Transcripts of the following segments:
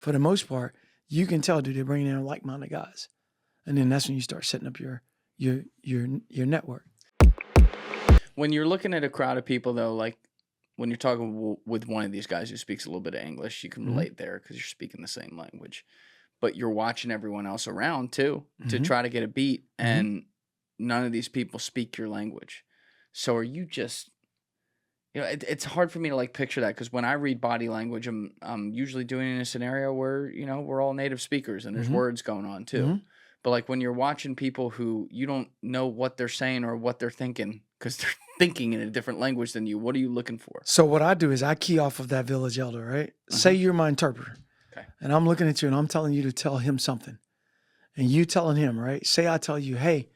for the most part, you can tell, dude, they're bringing in like-minded guys. And then that's when you start setting up your network. When you're looking at a crowd of people, though, like when you're talking with one of these guys who speaks a little bit of English, you can relate there because you're speaking the same language. But you're watching everyone else around, too, to try to get a beat. And none of these people speak your language. So are you just... it's hard for me to like picture that because when I read body language, I'm usually doing it in a scenario where, we're all native speakers and there's words going on, too. But like when you're watching people who you don't know what they're saying or what they're thinking because they're thinking in a different language than you, what are you looking for? So what I do is I key off of that village elder, right? Say you're my interpreter. Okay. And I'm looking at you and I'm telling you to tell him something. And you telling him, right? Say I tell you, hey,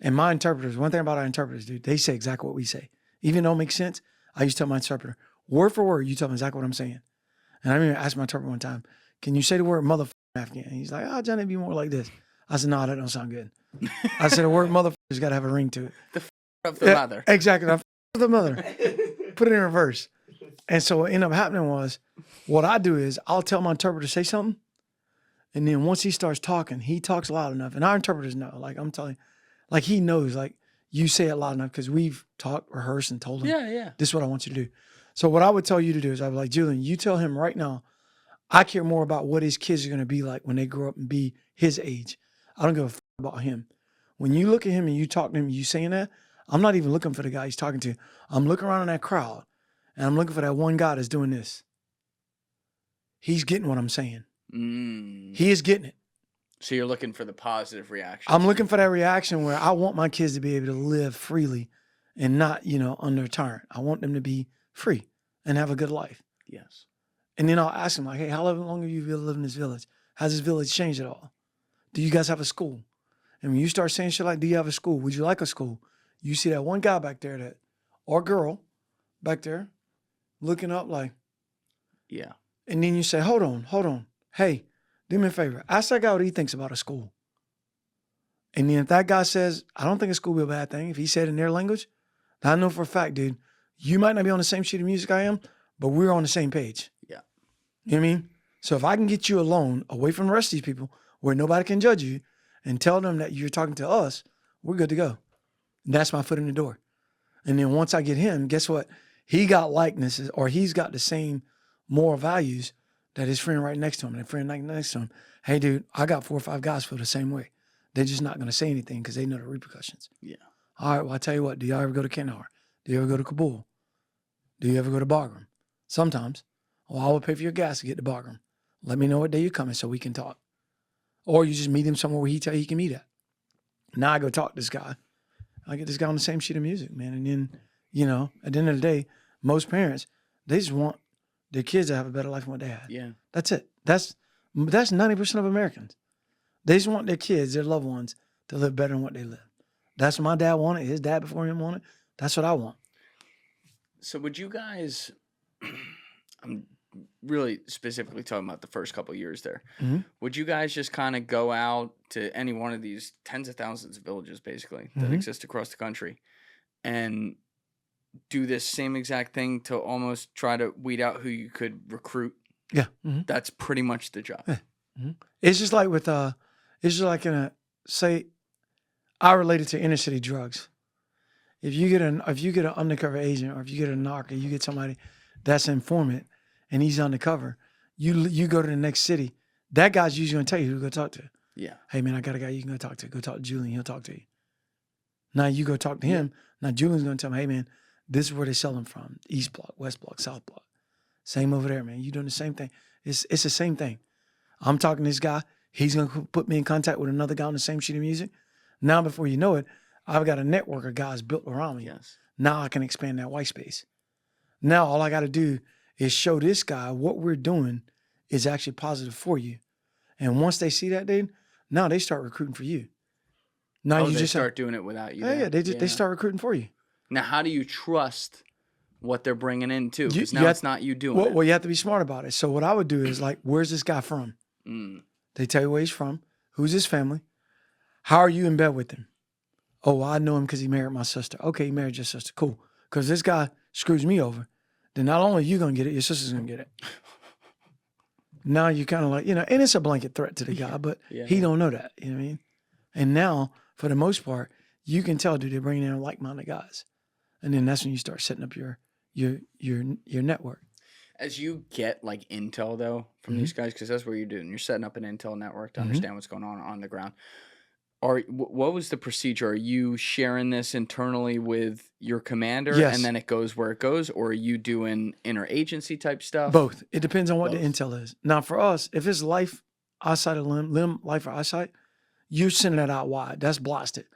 and my interpreters, one thing about our interpreters, dude, they say exactly what we say. Even though it makes sense, I used to tell my interpreter, word for word, you tell me exactly what I'm saying. And I remember asking my interpreter one time, can you say the word motherfucker Afghan? And he's like, Johnny, it'd be more like this. I said, no, that don't sound good. I said, the word motherfucker's got to have a ring to it. The of the mother. Exactly. The mother. Put it in reverse. And so what ended up happening was, what I do is I'll tell my interpreter to say something. And then once he starts talking, he talks loud enough. And our interpreters know, like I'm telling you, like he knows, like you say it loud enough because we've talked, rehearsed, and told him, this is what I want you to do. So what I would tell you to do is I'd be like, Julian, you tell him right now, I care more about what his kids are going to be like when they grow up and be his age. I don't give a fuck about him. When you look at him and you talk to him, you saying that, I'm not even looking for the guy he's talking to. I'm looking around in that crowd and I'm looking for that one guy that's doing this. He's getting what I'm saying. He is getting it. So you're looking for the positive reaction. I'm looking for that reaction where I want my kids to be able to live freely and not, under a tyrant. I want them to be free and have a good life. Yes. And then I'll ask them like, hey, how long have you been living in this village? Has this village changed at all? Do you guys have a school? And when you start saying shit like, do you have a school? Would you like a school? You see that one guy back there or girl back there looking up like. Yeah. And then you say, hold on. Hey, do me a favor. Ask that guy what he thinks about a school. And then if that guy says, I don't think a school will be a bad thing, if he said in their language, I know for a fact, dude, you might not be on the same sheet of music I am, but we're on the same page. Yeah. You know what I mean? So if I can get you alone, away from the rest of these people, where nobody can judge you, and tell them that you're talking to us, we're good to go. And that's my foot in the door. And then once I get him, guess what? He got likenesses, or he's got the same moral values that his friend right next to him, and the friend right next to him. Hey, dude, I got 4 or 5 guys feel the same way. They're just not going to say anything because they know the repercussions. Yeah. All right, well, I tell you what, do y'all ever go to Kandahar? Do you ever go to Kabul? Do you ever go to Bagram? Sometimes. Well, I will pay for your gas to get to Bagram. Let me know what day you're coming so we can talk. Or you just meet him somewhere where he tell you he can meet at. Now I go talk to this guy. I get this guy on the same sheet of music, man. And then, at the end of the day, most parents, they just want their kids to have a better life than what they had. Yeah. That's it. That's 90% of Americans. They just want their kids, their loved ones, to live better than what they live. That's what my dad wanted. His dad before him wanted. That's what I want. So would you guys, I'm really specifically talking about the first couple of years there. Mm-hmm. Would you guys just kind of go out to any one of these tens of thousands of villages, basically, that exist across the country and do this same exact thing to almost try to weed out who you could recruit? Yeah. That's pretty much the job. Yeah. It's just like say, I relate it to inner city drugs. If you get an undercover agent, or if you get a narc, or you get somebody that's an informant and he's undercover, you go to the next city, that guy's usually going to tell you who to go talk to. Yeah. Hey, man, I got a guy you can go talk to. Go talk to Julian. He'll talk to you. Now you go talk to him. Now Julian's going to tell him, hey, man, this is where they sell them from. East Block, West Block, South Block. Same over there, man. You doing the same thing. It's the same thing. I'm talking to this guy. He's going to put me in contact with another guy on the same sheet of music. Now, before you know it, I've got a network of guys built around me. Yes. Now I can expand that white space. Now all I got to do is show this guy what we're doing is actually positive for you. And once they see that, dude, now they start recruiting for you. Now you they just start doing it without you. Yeah, they start recruiting for you. Now, how do you trust what they're bringing in too? Because now it's not you doing it. Well, you have to be smart about it. So what I would do is like, where's this guy from? They tell you where he's from. Who's his family? How are you in bed with him? Oh, well, I know him because he married my sister. Okay, he married your sister. Cool. Because this guy screws me over. Then not only are you going to get it, your sister's going to get it. Now you kind of like, and it's a blanket threat to the guy, but he don't know that, you know what I mean? And now, for the most part, you can tell, dude, they're bringing in like-minded guys. And then that's when you start setting up your network. As you get like intel though from these guys, because that's what you're doing. You're setting up an intel network to understand what's going on the ground. What was the procedure? Are you sharing this internally with your commander and then it goes where it goes? Or are you doing interagency type stuff? Both. It depends on what the intel is. Now, for us, if it's life, eyesight, or limb, life or eyesight, you're sending that out wide. That's blasted.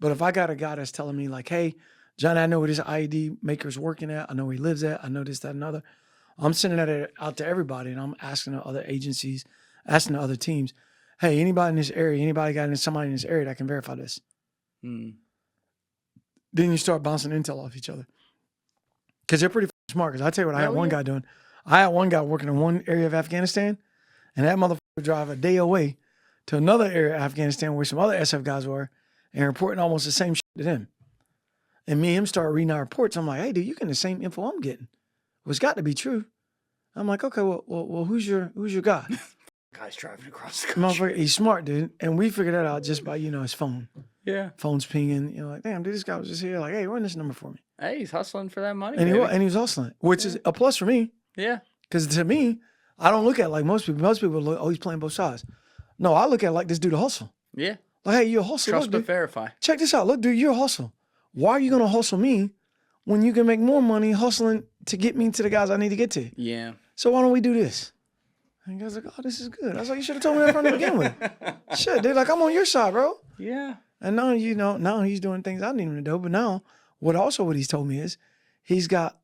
But if I got a guy that's telling me like, hey, Johnny, I know where this IED maker's working at. I know where he lives at. I know this, that, and other. I'm sending that out to everybody, and I'm asking the other agencies, asking the other teams, hey, anybody in this area, somebody in this area that can verify this? Then you start bouncing intel off each other. Because they're pretty smart. Because I tell you what, I had one guy doing. I had one guy working in one area of Afghanistan, and that motherfucker would drive a day away to another area of Afghanistan where some other SF guys were and reporting almost the same shit to them. And me and him started reading our reports. I'm like, hey, dude, you getting the same info I'm getting. Well, it's got to be true. I'm like, okay, well, who's your guy? Guy's driving across the country. He's smart, dude. And we figured that out just by, his phone. Yeah. Phone's pinging. Like, damn, dude, this guy was just here. Like, hey, run this number for me. Hey, he's hustling for that money. And he was hustling, which is a plus for me. Yeah. Because to me, I don't look at it like most people. Most people look, oh, he's playing both sides. No, I look at it like this dude a hustle. Yeah. Like, hey, you're a hustle. Trust look, but dude. verify. Check this out. Look, dude, you're a hustle. Why are you going to hustle me when you can make more money hustling to get me to the guys I need to get to? Yeah. So why don't we do this? And guys like, oh, this is good. I was like, you should have told me that from the beginning with. Shit, dude, like, I'm on your side, bro. Yeah. And now, now he's doing things I need him to do. But now, what he's told me is he's got,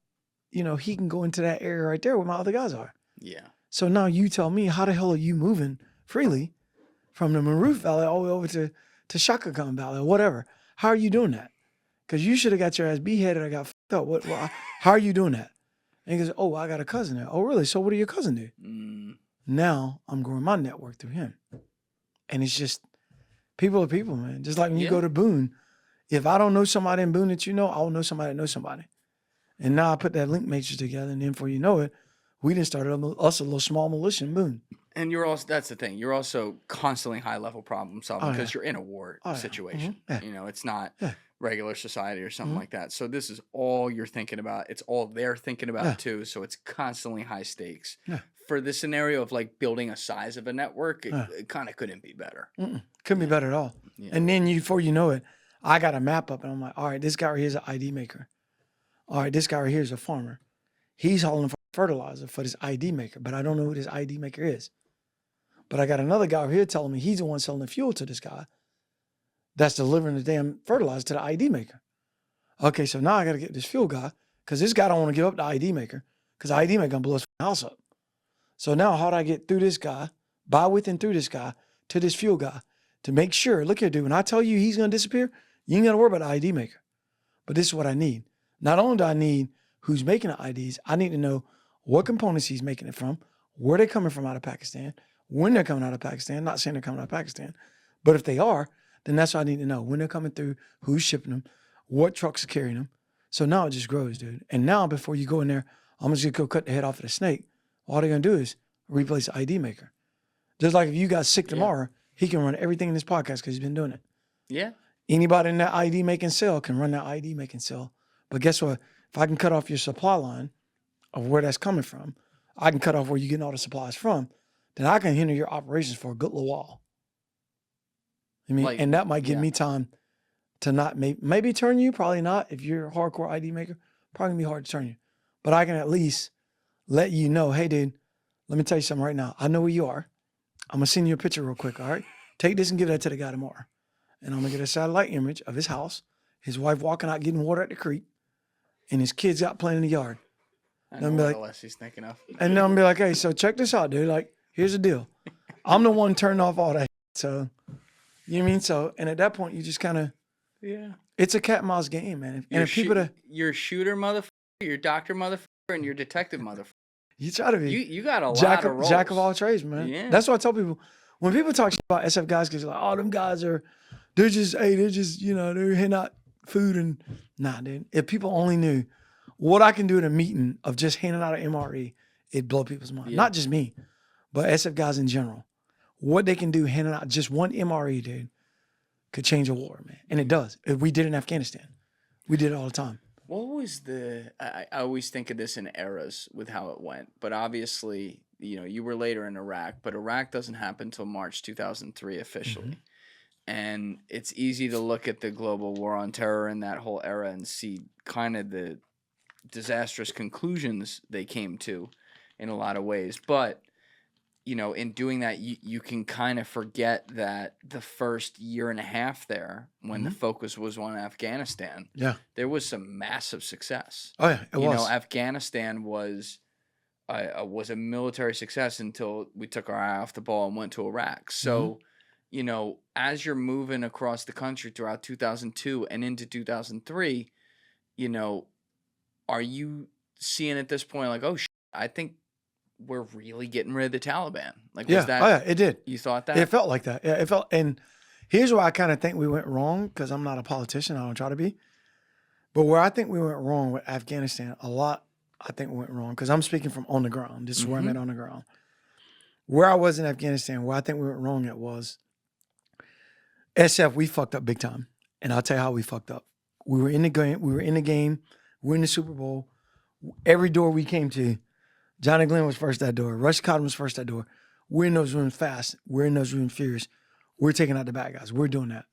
he can go into that area right there where my other guys are. Yeah. So now you tell me, how the hell are you moving freely from the Maroof Valley all the way over to Shaka Khan Valley or whatever? How are you doing that? Because you should have got your ass beheaded or got fucked up. How are you doing that? And he goes, oh, I got a cousin there. Oh, really? So what do your cousin do? Now I'm growing my network through him. And it's just, people are people, man. Just like when you go to Boone, if I don't know somebody in Boone that I'll know somebody that knows somebody. And now I put that link matrix together, and then before you know it, we done started us a little small militia in Boone. And that's the thing. You're also constantly high level problem solving because you're in a war situation. It's not regular society or something like that. So this is all you're thinking about. It's all they're thinking about too. So it's constantly high stakes. For this scenario of like building a size of a network, it kind of couldn't be better. Couldn't be better at all. Yeah. And then before you know it, I got a map up and I'm like, all right, this guy right here is an ID maker. All right, this guy right here is a farmer. He's hauling fertilizer for this ID maker, but I don't know who this ID maker is. But I got another guy over here telling me he's the one selling the fuel to this guy that's delivering the damn fertilizer to the ID maker. Okay, so now I got to get this fuel guy because this guy don't want to give up the ID maker because the ID maker going to blow his house up. So now how do I get through this guy, by with and through this guy, to this fuel guy to make sure, look here, dude, when I tell you he's going to disappear, you ain't got to worry about the ID maker. But this is what I need. Not only do I need who's making the IDs, I need to know what components he's making it from, where they're coming from out of Pakistan, when they're coming out of Pakistan. Not saying they're coming out of Pakistan, but if they are, then that's what I need to know. When they're coming through, who's shipping them, what trucks are carrying them. So now it just grows, dude. And now before you go in there, I'm just going to go cut the head off of the snake. All they're going to do is replace the ID maker. Just like if you got sick tomorrow, he can run everything in this podcast because he's been doing it. Yeah. Anybody in that ID making cell can run that ID making cell. But guess what? If I can cut off your supply line of where that's coming from, I can cut off where you're getting all the supplies from, then I can hinder your operations for a good little while. I mean, and that might give me time to not maybe turn you, probably not. If you're a hardcore ID maker, probably gonna be hard to turn you. But I can at least let you know, hey, dude, let me tell you something right now. I know where you are. I'm gonna send you a picture real quick, all right? Take this and give that to the guy tomorrow. And I'm gonna get a satellite image of his house, his wife walking out getting water at the creek, and his kids out playing in the yard. I know what else he's thinking of. And then I'm gonna be like, hey, so check this out, dude. Like, here's the deal. I'm the one turning off all that. So, you know what I mean? So, and at that point, you just kind of, it's a cat and mouse game, man. And if people you're shooter motherfucker, you're doctor motherfucker, and you're detective motherfucker. You try to be. You got a lot of roles. Jack of all trades, man. Yeah. That's what I tell people. When people talk about SF guys, because like, oh, them guys they're just, they're handing out food and, nah, dude. If people only knew what I can do at a meeting of just handing out an MRE, it'd blow people's mind. Yeah. Not just me, but SF guys in general, what they can do handing out just one MRE, dude, could change a war, man. And it does. We did it in Afghanistan. We did it all the time. What was I always think of this in eras with how it went, but obviously, you were later in Iraq, but Iraq doesn't happen until March 2003 officially. Mm-hmm. And it's easy to look at the global war on terror and that whole era and see kind of the disastrous conclusions they came to in a lot of ways. But, in doing that, you can kind of forget that the first year and a half there, when the focus was on Afghanistan, there was some massive success. Oh, yeah, it was. Afghanistan was a military success until we took our eye off the ball and went to Iraq. So, as you're moving across the country throughout 2002 and into 2003, are you seeing at this point like, oh, I think we're really getting rid of the Taliban? Like, was that? Oh, yeah, it did. You thought that? It felt like that. Yeah, it felt. And here's where I kind of think we went wrong, because I'm not a politician. I don't try to be. But where I think we went wrong with Afghanistan, a lot, I think we went wrong, because I'm speaking from on the ground. This is where I'm at on the ground. Where I was in Afghanistan, where I think we went wrong at was SF, we fucked up big time. And I'll tell you how we fucked up. We were in the game. We were in the Super Bowl. Every door we came to, Johnny Glenn was first that door. Rush Cotton was first that door. We're in those rooms fast. We're in those rooms furious. We're taking out the bad guys. We're doing that.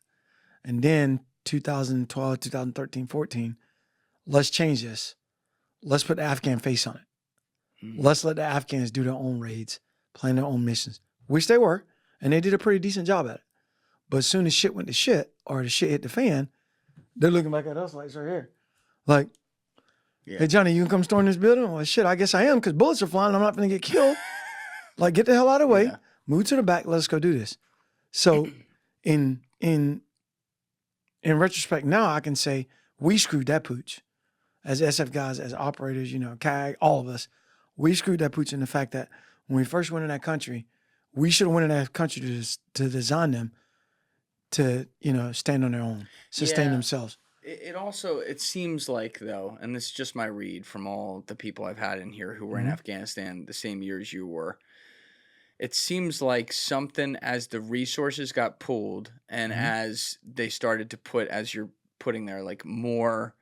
And then 2012, 2013, 14, let's change this. Let's put the Afghan face on it. Mm-hmm. Let's let the Afghans do their own raids, plan their own missions, which they were. And they did a pretty decent job at it. But as soon as shit went to shit, or the shit hit the fan, they're looking back at us like, sir, here. Like, hey, Johnny, you can come storm this building? Well, shit, I guess I am, because bullets are flying. I'm not going to get killed. Like, get the hell out of the way. Yeah. Move to the back. Let's go do this. So in retrospect now, I can say we screwed that pooch. As SF guys, as operators, CAG, all of us, we screwed that pooch in the fact that when we first went in that country, we should have went in that country to design them to, stand on their own, sustain themselves. It seems like, though, and this is just my read from all the people I've had in here who were in Afghanistan the same year as you were, it seems like something, as the resources got pulled and as they started to put, as you're putting there, like more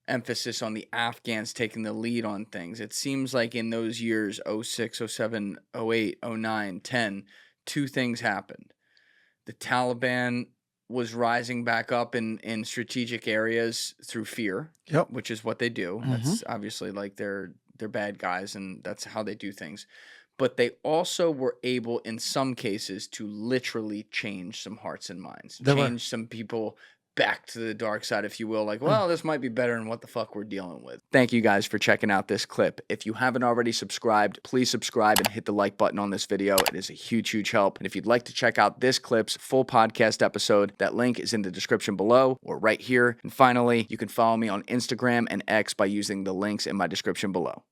emphasis on the Afghans taking the lead on things, it seems like in those years, 06, 07, 08, 09, 10, two things happened. The Taliban was rising back up in strategic areas through fear, which is what they do. That's obviously like they're bad guys, and that's how they do things. But they also were able, in some cases, to literally change some hearts and minds, change some people back to the dark side, if you will. Like, well, this might be better than what the fuck we're dealing with. Thank you guys for checking out this clip. If you haven't already subscribed, please subscribe and hit the like button on this video. It is a huge, huge help. And if you'd like to check out this clip's full podcast episode, that link is in the description below or right here. And finally, you can follow me on Instagram and X by using the links in my description below.